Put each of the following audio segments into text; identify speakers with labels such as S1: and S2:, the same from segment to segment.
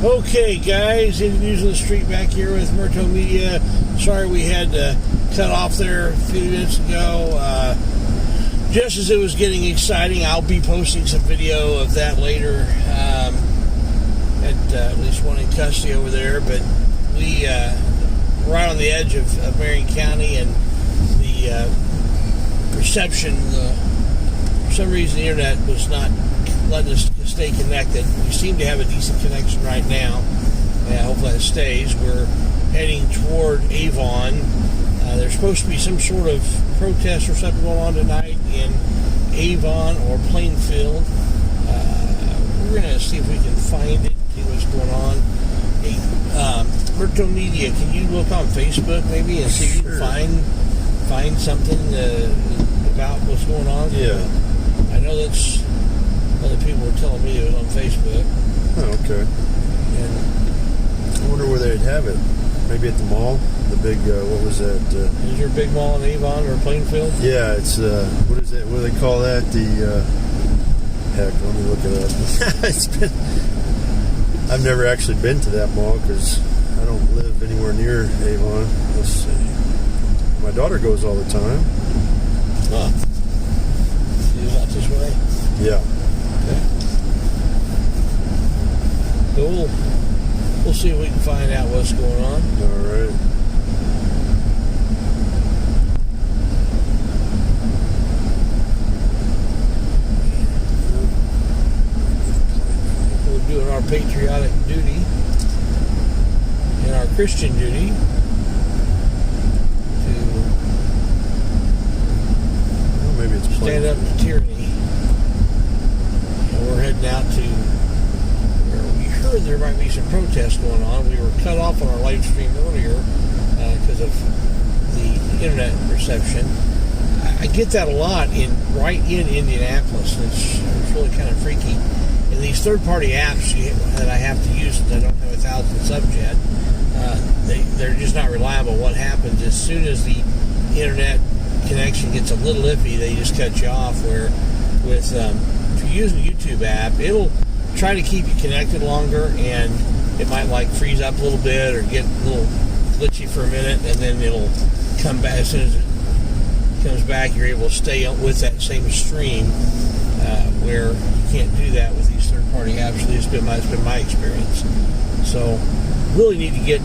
S1: Okay, guys, Indy News on the Street back here with Murto Media. Sorry we had to cut off there a few minutes ago. Just as it was getting exciting, I'll be posting some video of that later. At least one in custody over there, but we right on the edge of Marion County, and the reception, for some reason the internet was not letting us stay connected. We seem to have a decent connection right now, and hopefully that stays. We're heading toward Avon. There's supposed to be some sort of protest or something going on tonight in Avon or Plainfield. We're going to see if we can find it, see what's going on. Hey, Murto Media, can you look on Facebook maybe and see if you can find something about what's going on?
S2: Yeah.
S1: I know that's other people were telling me it was on Facebook.
S2: Oh, okay.
S1: And
S2: I wonder where they'd have it. Maybe at the mall? The big, what was that?
S1: is there a big mall in Avon or Plainfield?
S2: Yeah, it's, what is that? What do they call that? Heck, let me look it up. I've never actually been to that mall because I don't live anywhere near Avon. Let's see. My daughter goes all the time.
S1: Huh. She's out this way?
S2: Yeah.
S1: Okay. So we'll see if we can find out what's going on.
S2: All right.
S1: We're doing our patriotic duty and our Christian duty to
S2: Maybe it's
S1: stand up to tyranny. And we're heading out to where we heard there might be some protests going on. We were cut off on our live stream earlier because of the internet reception. I get that a lot right in Indianapolis. It's really kind of freaky. And these third-party apps that I have to use, since I don't have 1,000 subs yet, they're just not reliable. What happens as soon as the internet connection gets a little iffy, they just cut you off. Where with if you use a YouTube app, it'll try to keep you connected longer, and it might like freeze up a little bit or get a little glitchy for a minute, and then it'll come back. As soon as it comes back, you're able to stay with that same stream. Where you can't do that with these third-party apps. At least it's been my experience. So really need to get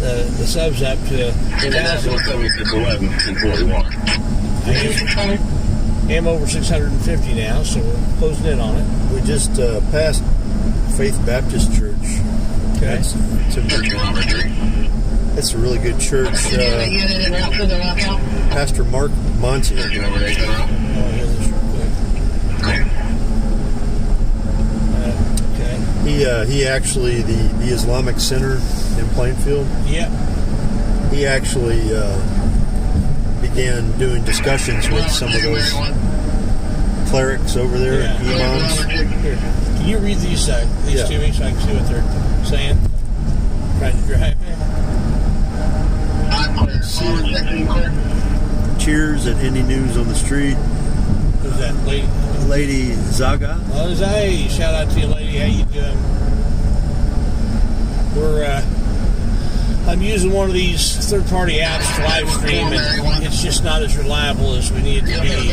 S1: the subs up to 1,000. I am over 650 now, so we're closing in on it.
S2: We just passed Faith Baptist Church.
S1: Okay.
S2: It's a really good church. Pastor Mark Monty.
S1: Oh, hear this real quick.
S2: He actually, the Islamic Center in Plainfield.
S1: Yeah.
S2: He actually began doing discussions with some of those clerics over there, imams.
S1: Here, can you read these to me so I can see what they're saying? Trying to drive.
S2: Cheers at Indy News on the Street.
S1: Who's that lady?
S2: Lady Zaga.
S1: Oh, hey, shout out to you, lady. How you doing? I'm using one of these third-party apps to live stream, and it's just not as reliable as we need it to be.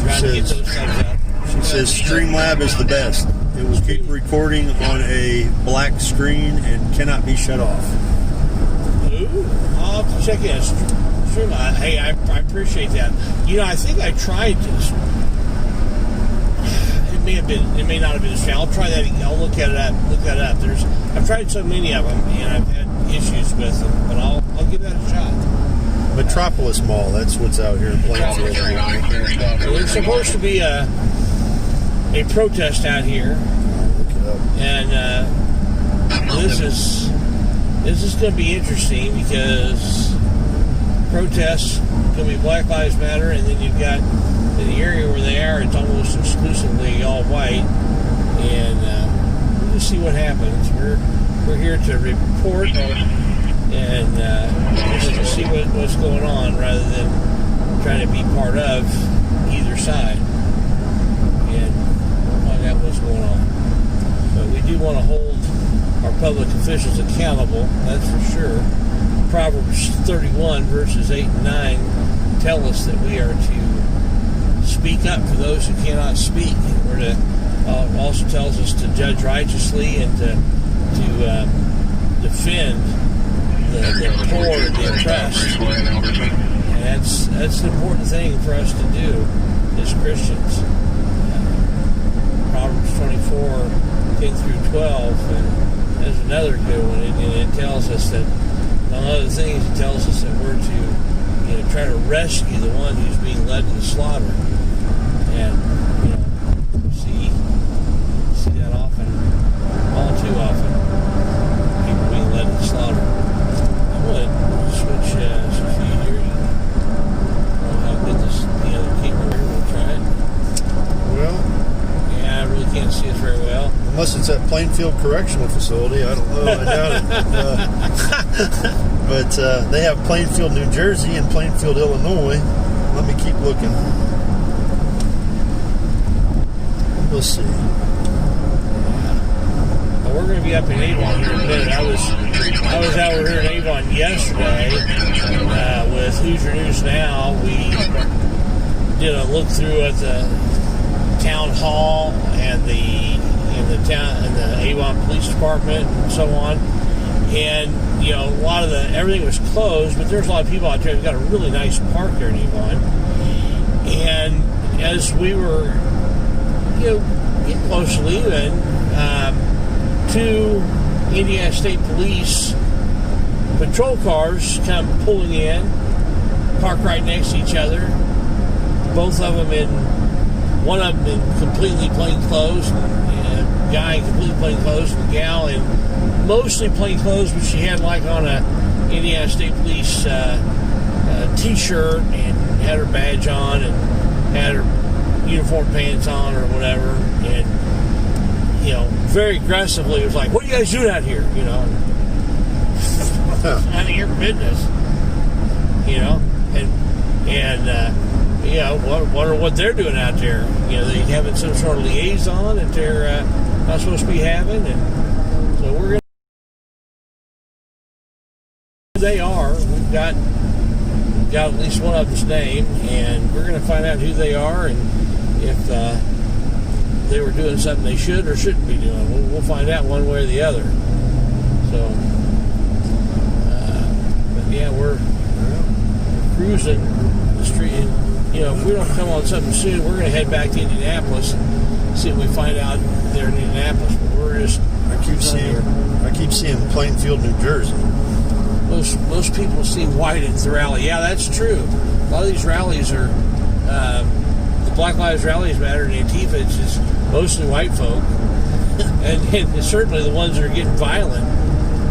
S1: Trying to get those things up.
S2: She says Streamlab is the best. It will keep recording on a black screen and cannot be shut off.
S1: Ooh, I'll have to check in. Streamlab. Hey, I appreciate that. You know, I think I tried this. It may not have been a stream. I'll try that. I'll look that up. I've tried so many of them, and I've had issues with them, but I'll give that a shot.
S2: Metropolis Mall, that's what's out here in Plainfield.
S1: There's supposed to be a protest out here,
S2: Look it up.
S1: and this is going to be interesting because protests going to be Black Lives Matter, and then you've got in the area where they are, it's almost exclusively all white, and we'll just see what happens. We're here to report and just to see what's going on rather than trying to be part of either side and find out what's going on. But we do want to hold our public officials accountable, that's for sure. Proverbs 31, verses 8 and 9 tell us that we are to speak up for those who cannot speak. And we're to, also tells us to judge righteously and to defend the poor and the oppressed. And that's an important thing for us to do as Christians. Proverbs 24, 10 through 12, and there's another good one, and it tells us that, among other things, it tells us that we're to try to rescue the one who's being led to the slaughter. And see that often, all too often, people being led to the slaughter. I'm going to switch here. How good the other camera here. We'll try it.
S2: Well,
S1: yeah, I really can't see us very well.
S2: Unless it's at Plainfield Correctional Facility, I don't know. I doubt it. But they have Plainfield, New Jersey, and Plainfield, Illinois. Let me keep looking. We'll see.
S1: Well, we're going to be up in Avon here in a minute. I was out here in Avon yesterday with Hoosier News Now. We did a look through at the town hall and the Avon Police Department and so on. And a lot of everything was closed, but there's a lot of people out there. We've got a really nice park there in Avon. And as we were getting close to leaving, two Indiana State Police patrol cars come pulling in, parked right next to each other. Both of them one of them in completely plain clothes, a guy in completely plain clothes, and a gal in mostly plain clothes, but she had like on a Indiana State Police t-shirt and had her badge on and had her uniform pants on or whatever, and very aggressively was like, "What are you guys doing out here?" None of your business. Wonder what they're doing out there. They having some sort of liaison that they're not supposed to be having, and so we're going to. They are. We've got at least one of them's name, and we're going to find out who they are and if they were doing something they should or shouldn't be doing. We'll find out one way or the other. So, but yeah, we're cruising the street, and if we don't come on something soon, we're going to head back to Indianapolis and see if we find out there in Indianapolis. But we're just
S2: I keep seeing Plainfield, New Jersey.
S1: Most people see white at the rally. Yeah, that's true. A lot of these rallies are the Black Lives Rallies Matter and Antifa. It's just mostly white folk, and certainly the ones that are getting violent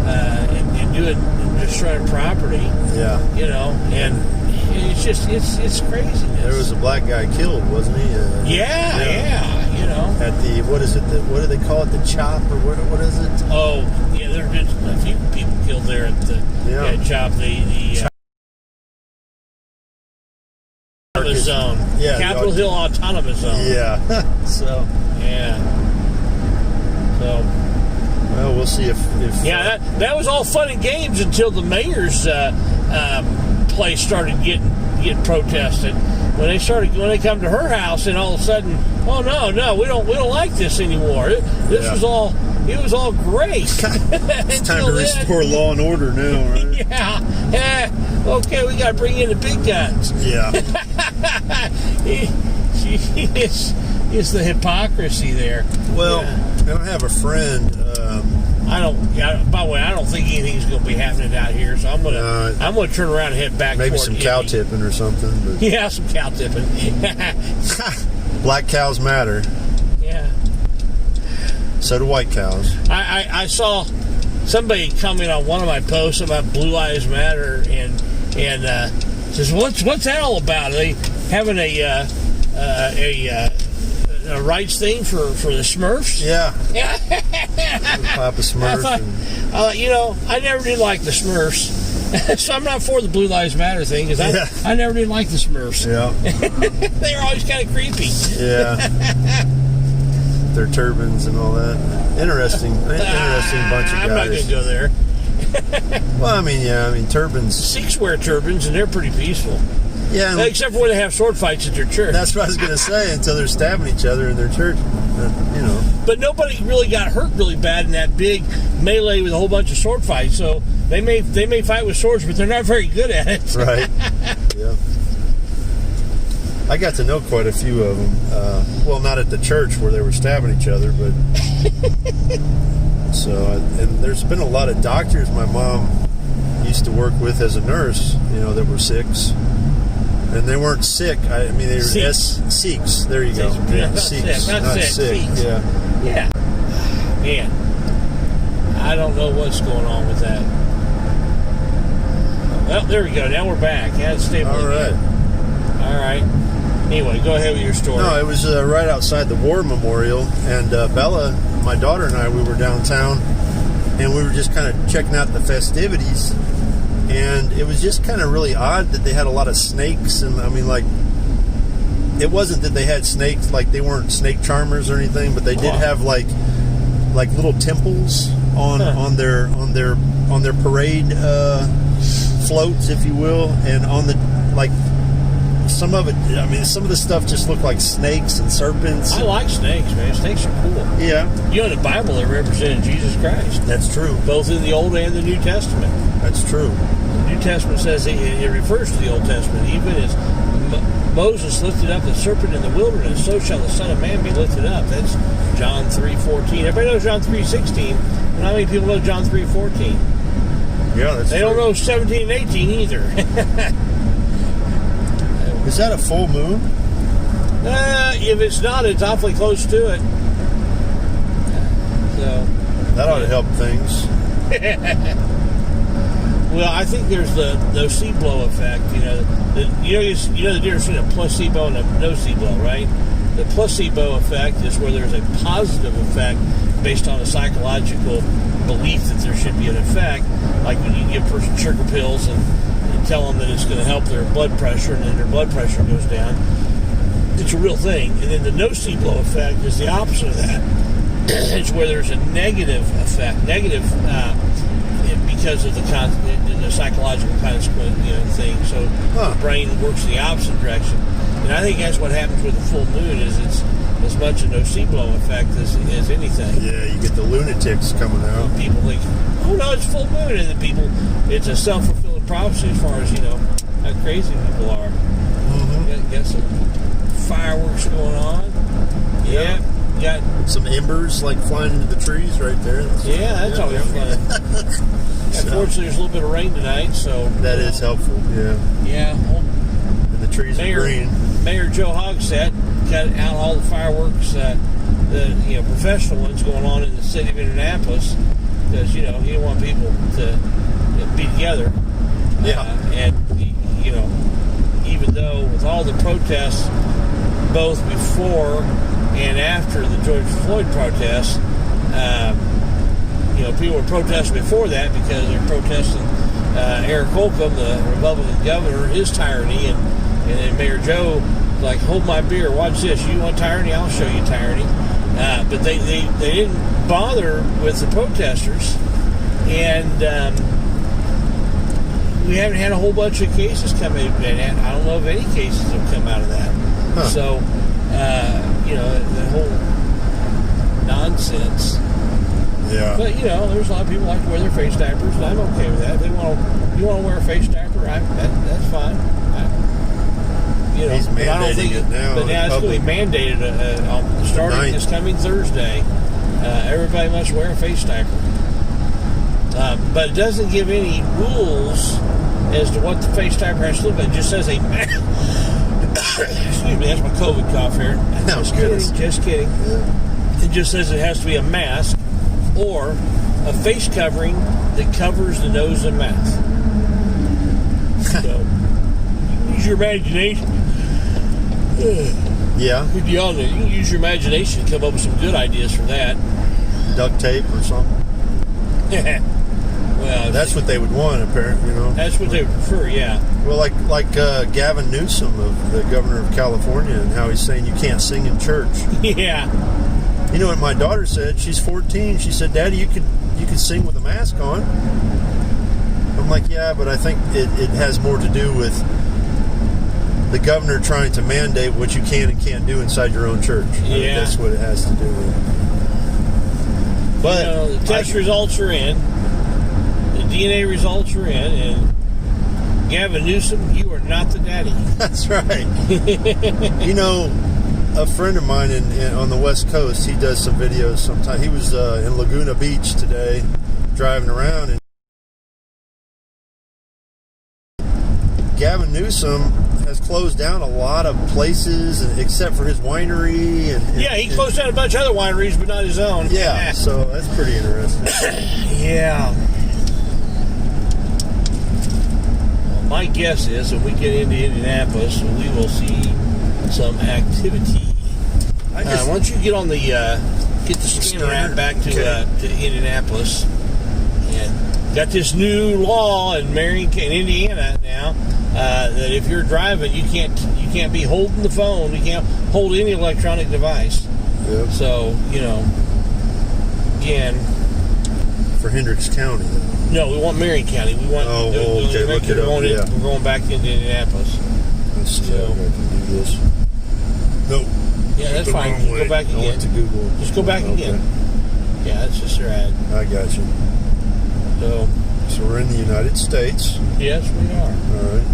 S1: and destroying property.
S2: Yeah,
S1: and it's just it's craziness.
S2: There was a black guy killed, wasn't he?
S1: Yeah.
S2: At the what is it? What do they call it? The chop or what is it?
S1: Oh, yeah. There have been a few people killed there at the chop. The Autonomous Zone.
S2: Yeah,
S1: Capitol Hill Autonomous Zone.
S2: Yeah. So.
S1: Yeah. So.
S2: Well, we'll see if
S1: yeah, that was all fun and games until the mayor's place started getting protested. When they come to her house, and all of a sudden, oh no, we don't like this anymore. It was all great.
S2: It's time to restore law and order now, right?
S1: Yeah. Okay, we got to bring in the big guns.
S2: Yeah.
S1: It's the hypocrisy there.
S2: Well, and I have a friend.
S1: By the way, I don't think anything's going to be happening out here, so I'm gonna turn around and head back.
S2: Maybe some cow tipping or something. But.
S1: Yeah, some cow tipping.
S2: Black cows matter.
S1: Yeah.
S2: So do white cows.
S1: I saw somebody comment on one of my posts about Blue Lives Matter and says, what's that all about? Are they having a rights thing for the Smurfs?
S2: Yeah. Papa Smurf.
S1: I never did like the Smurfs. So I'm not for the Blue Lives Matter thing because I never did like the Smurfs.
S2: Yeah.
S1: They were always kind of creepy.
S2: Yeah. with their turbans and all that. Interesting bunch of guys.
S1: I'm not going to go there.
S2: Well, I mean, turbans.
S1: Sikhs wear turbans, and they're pretty peaceful.
S2: Yeah,
S1: except for when they have sword fights at their church.
S2: That's what I was going to say. Until they're stabbing each other in their church,
S1: But nobody really got hurt really bad in that big melee with a whole bunch of sword fights. So they may fight with swords, but they're not very good at it.
S2: Right. Yeah. I got to know quite a few of them. Well, not at the church where they were stabbing each other, but and there's been a lot of doctors my mom used to work with as a nurse, that were Sikhs. And they weren't sick. I mean, they were Sikhs. There you go.
S1: Yeah,
S2: Sikhs.
S1: Not sick.
S2: Yeah.
S1: Yeah. Man, I don't know what's going on with that. Well, there we go. Now we're back. Yeah, it's stable.
S2: All right.
S1: All right. Anyway, go ahead with your story.
S2: No, it was right outside the War Memorial, and Bella, my daughter, and I, we were downtown, and we were just kind of checking out the festivities, and it was just kind of really odd that they had a lot of snakes, and I mean, like, it wasn't that they had snakes, like they weren't snake charmers or anything, but they did have like little temples on their parade floats, if you will, and on the some of it, I mean, some of the stuff just looked like snakes and serpents.
S1: I like snakes, man. Snakes are cool.
S2: Yeah.
S1: In the Bible, they represented Jesus Christ.
S2: That's true.
S1: Both in the Old and the New Testament.
S2: That's true.
S1: The New Testament says it refers to the Old Testament. Even as Moses lifted up the serpent in the wilderness, so shall the Son of Man be lifted up. That's John 3:14. Everybody knows John 3:16, but how many people know John 3:14?
S2: Yeah, that's
S1: They
S2: true.
S1: don't know 17 and 18 either.
S2: Is that a full moon?
S1: If it's not, it's awfully close to it. So
S2: that ought to help things.
S1: Well, I think there's the nocebo effect. The difference between a placebo and a nocebo, right? The placebo effect is where there's a positive effect based on a psychological belief that there should be an effect, like when you give a person sugar pills and tell them that it's going to help their blood pressure, and then their blood pressure goes down. It's a real thing. And then the nocebo effect is the opposite of that. It's where there's a negative effect, because of the psychological consequence, thing. So the brain works the opposite direction. And I think that's what happens with the full moon. Is it's as much a nocebo effect as anything.
S2: Yeah, you get the lunatics coming out.
S1: People think, oh no, it's full moon, and then it's a self-fulfilling prophecy as far as how crazy people are.
S2: Mm-hmm.
S1: Got some fireworks going on. Yeah. Got
S2: some embers flying into the trees right there.
S1: That's always fun. Unfortunately, there's a little bit of rain tonight, so
S2: that is helpful. Yeah.
S1: Yeah.
S2: And the trees are green.
S1: Mayor Joe Hogsett got out all the fireworks, the professional ones going on in the city of Indianapolis, because he didn't want people to be together.
S2: Yeah.
S1: And even though with all the protests, both before and after the George Floyd protests, people were protesting before that because they were protesting Eric Holcomb, the Republican governor, his tyranny, and then Mayor Joe was like, hold my beer, watch this, you want tyranny, I'll show you tyranny. But they didn't bother with the protesters, and we haven't had a whole bunch of cases come in, and I don't know if any cases have come out of that.
S2: Huh.
S1: So, the whole nonsense.
S2: Yeah.
S1: But there's a lot of people like to wear their face diapers, and I'm okay with that. If you want to wear a face diaper, that's fine.
S2: He's mandating it now.
S1: But now it's going to be mandated starting this coming Thursday. Everybody must wear a face diaper. But it doesn't give any rules as to what the face diaper has to look like. It just says excuse me, that's my COVID cough here. Just kidding. Yeah. It just says it has to be a mask or a face covering that covers the nose and mouth. So, use your imagination.
S2: Yeah.
S1: You can use your imagination to come up with some good ideas for that.
S2: Duct tape or something.
S1: Well,
S2: that's what they would want, apparently.
S1: That's what they would prefer, yeah.
S2: Well, like Gavin Newsom, of the governor of California, and how he's saying you can't sing in church.
S1: Yeah.
S2: You know what my daughter said? She's 14. She said, "Daddy, you could sing with a mask on." I'm like, yeah, but I think it has more to do with the governor trying to mandate what you can and can't do inside your own church. I think that's what it has to do with. But
S1: the test results are in, the DNA results are in, and Gavin Newsom, you are not the daddy.
S2: That's right. You know, a friend of mine on the West Coast, he does some videos sometimes. He was in Laguna Beach today, driving around, and Gavin Newsom has closed down a lot of places, except for his winery. And
S1: he closed down a bunch of other wineries, but not his own.
S2: Yeah, so that's pretty interesting.
S1: Yeah. Well, my guess is when we get into Indianapolis, we will see some activity. Once you get on the get the scanner app back to Indianapolis, and got this new law in Indiana now that if you're driving, you can't be holding the phone. You can't hold any electronic device.
S2: Yep.
S1: So again,
S2: for Hendricks County.
S1: No, we want Marion County. We want.
S2: Okay. Look it up.
S1: We're going back into Indianapolis.
S2: Let's see if I can do this. Nope.
S1: Yeah, that's fine. Just go back again.
S2: I went to Google.
S1: Just go back again. Yeah, that's just their ad.
S2: I got you.
S1: So
S2: we're in the United States.
S1: Yes, we are.
S2: All right.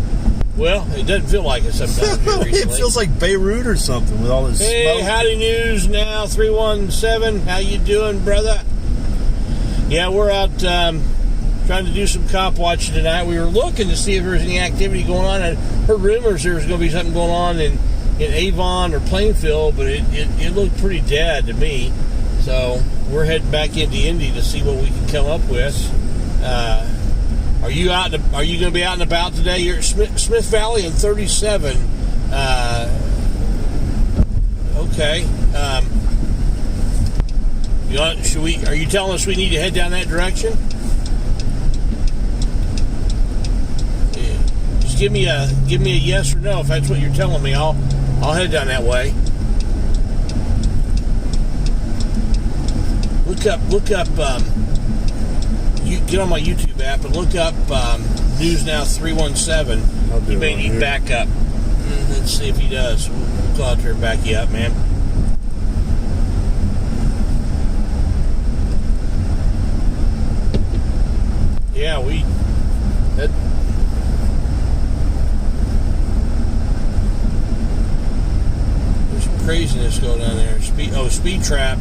S1: Well, it doesn't feel like it sometimes.
S2: It feels like Beirut or something with all this smoke.
S1: Howdy News now, 317. How you doing, brother? Yeah, we're out trying to do some cop watching tonight. We were looking to see if there was any activity going on. I heard rumors there was going to be something going on in Avon or Plainfield, but it looked pretty dead to me. So we're heading back into Indy to see what we can come up with. Are you out? Are you going to be out and about today? You're at Smith Valley in 37. Okay. Are you telling us we need to head down that direction? Yeah. Just give me a yes or no if that's what you're telling me. I'll head down that way. Look up. You get on my YouTube app and look up News Now 317. He may need backup. Let's see if he does. We'll go out there and back you up, man. Yeah, there's some craziness going on there. Speed Trap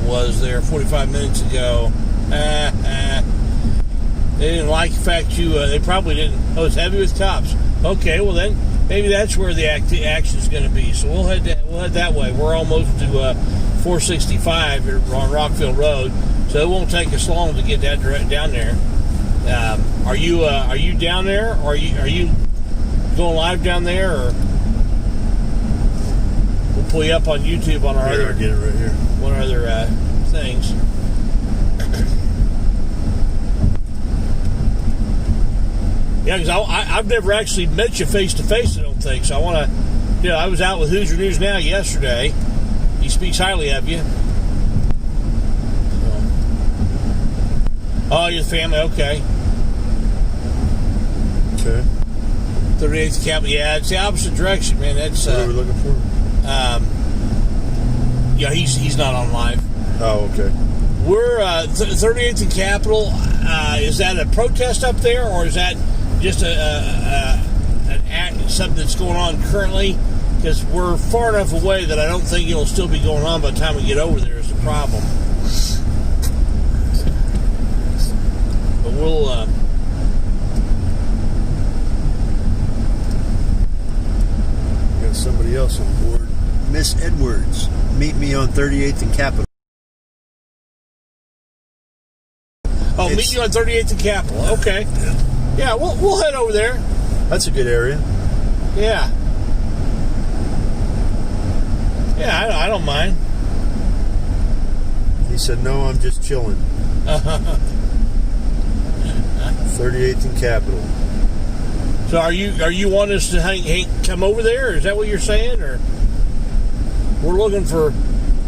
S1: was there 45 minutes ago. They didn't like the fact they probably didn't. Oh, it's heavy with cops. Okay, well then maybe that's where the action is going to be. So we'll head that way. We're almost to 465 on Rockville Road, so it won't take us long to get that down there. Are you down there? Or are you going live down there? Or we'll pull you up on YouTube on our other.
S2: Get it right here.
S1: One of our other things. Yeah, because I've never actually met you face to face. I don't think so. I want to. I was out with Hoosier News Now yesterday. He speaks highly of you. So. Oh, you're the family. Okay.
S2: Okay.
S1: 38th Cap. Yeah, it's the opposite direction, man. That's
S2: what are we looking for?
S1: Yeah, he's not on live.
S2: Oh, okay.
S1: We're 38th and Capitol. Is that a protest up there, or is that just something that's going on currently? Because we're far enough away that I don't think it'll still be going on by the time we get over there is the problem. But we'll
S2: got somebody else on board. Miss Edwards, meet me on 38th and Capitol.
S1: Oh, meet you on 38th and Capitol. Okay. Yeah, we'll head over there.
S2: That's a good area.
S1: Yeah. Yeah, I don't mind.
S2: He said, no, I'm just chilling. 38th and Capitol.
S1: So are you wanting us to come over there? Is that what you're saying? Or we're looking for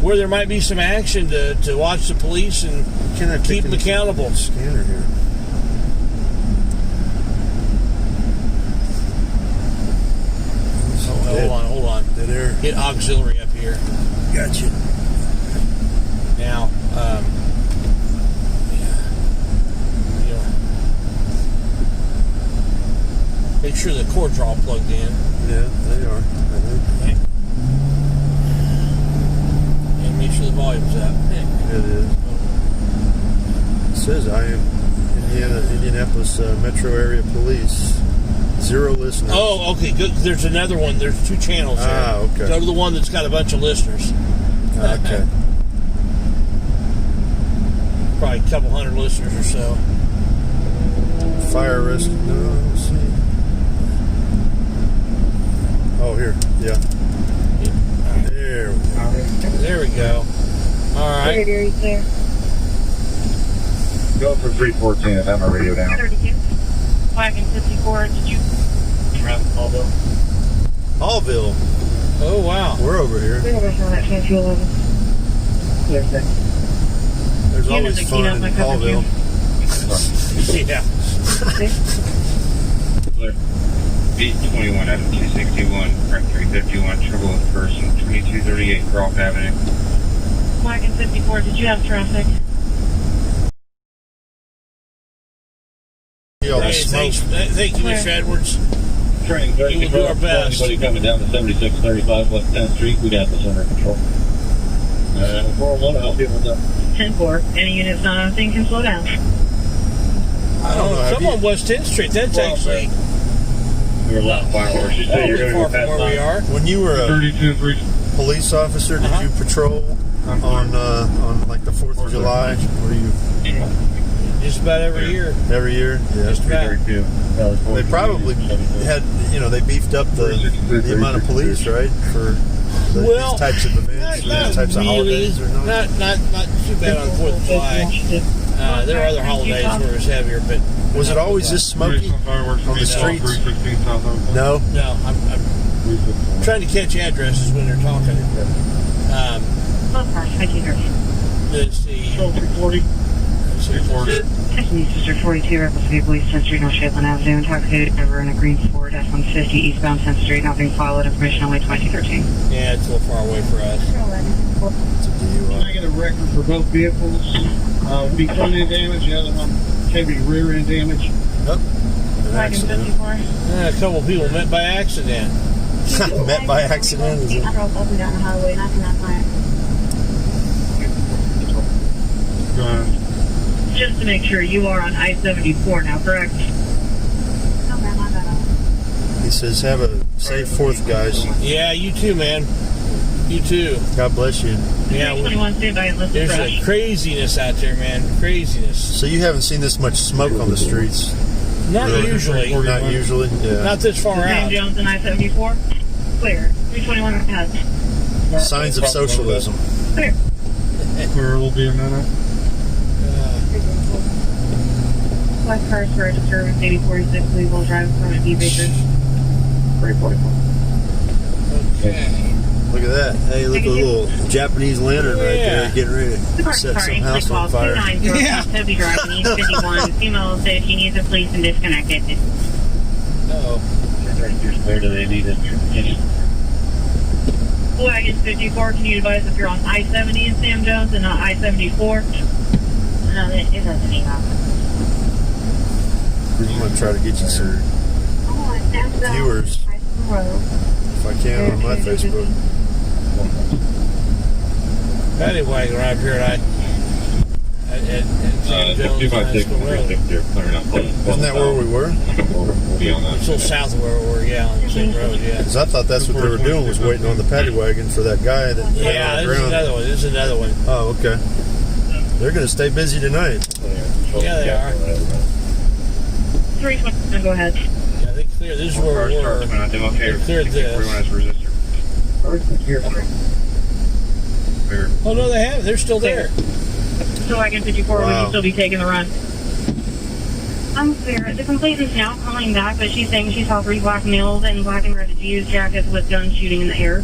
S1: where there might be some action to watch the police and keep them accountable.
S2: Scanner here.
S1: Hold on.
S2: Dead air.
S1: Hit auxiliary up here.
S2: Gotcha.
S1: Now, make sure the cords are all plugged in.
S2: Yeah, they are.
S1: Okay. And make sure the volume's up.
S2: It is. It says I am Indianapolis Metro Area Police. 0 listeners.
S1: Oh, okay, good. There's another one. There's 2 channels there.
S2: Ah, okay.
S1: Go to the one that's got a bunch of listeners.
S2: Okay.
S1: Probably a couple hundred listeners or so.
S2: Fire risk. No, let's see. Oh, here. Yeah.
S1: Right.
S2: There we go.
S1: There we go. All right.
S3: Very clear.
S4: Go for 314 if I have my radio down.
S3: 32. Wagon 54. Did you?
S4: Around Hallville.
S2: Hallville.
S1: Oh, wow.
S2: We're over here. There's always fun in Hallville.
S1: Yeah.
S4: B21 out of 261, front 351, trouble with person, 2238 Croft Avenue.
S3: Wagon 54. Did you have traffic?
S1: Thank you, Mr. Edwards.
S4: Train
S1: We will do our best.
S4: Anybody coming down to 7635 West 10th Street, we got this under control. 401, I'll be with that.
S3: 10-4. Any units not on scene can slow down.
S2: I don't know.
S1: Some on West 10th Street. That's actually
S4: We were left fireworks. You say you're
S1: a
S4: going
S1: little far
S4: to go
S1: from
S4: past
S1: where we
S4: that.
S1: are.
S2: When you were a
S4: 32
S2: police officer, did you patrol on like the 4th of July? Were you
S1: Just about every year.
S2: every year? Yeah.
S1: Just about.
S2: They probably had, they beefed up the amount of police, right, for these types of events, these types of holidays, or not?
S1: Not too bad on 4th of July. There are other holidays where it's heavier, but
S2: Was it always this smoky on the streets? No.
S1: No, I'm trying to catch addresses when they're talking. Let's see.
S4: 340.
S3: District 42, Rapid Police, 10th Street, North Shetland Avenue, intoxicated driver in a green Ford F-150 eastbound 10th Street, not being followed, information only 2213.
S1: Yeah, it's a little far away for us.
S2: It's a
S4: Can I
S2: DUI.
S4: get a record for both vehicles? Be front end damage, the other one heavy rear end damage.
S2: An
S3: Wagon
S2: accident.
S3: 54.
S1: A couple of people met by accident.
S2: Met by accident. Is it?
S3: I drove up and down the highway, not in that plant. Just to make sure, you are on I-74 now, correct? No, ma'am, I got out.
S2: He says, "Have a safe 4th, guys.
S1: Yeah, you too, man. You too.
S2: God bless you."
S1: Yeah,
S3: 21 standby and listed
S1: there's
S3: fresh.
S1: a craziness out there, man. Craziness.
S2: So you haven't seen this much smoke on the streets?
S1: Not
S2: Really?
S1: usually.
S2: Not usually. Yeah.
S1: Not this far
S3: Sam
S1: out.
S3: Jones and I-74. Clear. 321 ahead.
S2: Signs of socialism.
S3: Clear.
S4: There will be a minute.
S3: Black cars for disturbance 8046 legal drive from D Baker.
S4: 344.
S1: Okay.
S2: Look at that. Hey, look at a little Japanese lantern right there getting ready to set some house on fire.
S1: Yeah.
S3: Toby Drive, East 51. Female said she needs a police and disconnected.
S1: Uh-oh.
S4: Where do they need it?
S3: Wagon 54, can you advise if you're on I-70 in Sam Jones and not I-74? No, it doesn't need that.
S2: I'm going to try to get you some viewers, if I can, on my Facebook.
S1: Paddy wagon right here at Sam Jones High School Road.
S2: Isn't that where we were?
S1: It's a little south of where we were, yeah, on the same road, yeah.
S2: Because I thought that's what they were doing, was waiting on the paddy wagon for that guy that
S1: Yeah,
S2: on the
S1: this is
S2: ground.
S1: another one. This is another one.
S2: Oh, okay. They're going to stay busy tonight.
S1: Yeah, they are.
S3: 321, go ahead.
S1: Yeah, they cleared. This is where we were. They cleared this. Oh, no, they haven't. They're still there.
S3: So Wagon 54,
S2: Wow.
S3: would you still be taking the run? I'm clear. The complainant's now calling back, but she's saying she saw 3 black males in black and red jeans jackets with guns shooting in the air.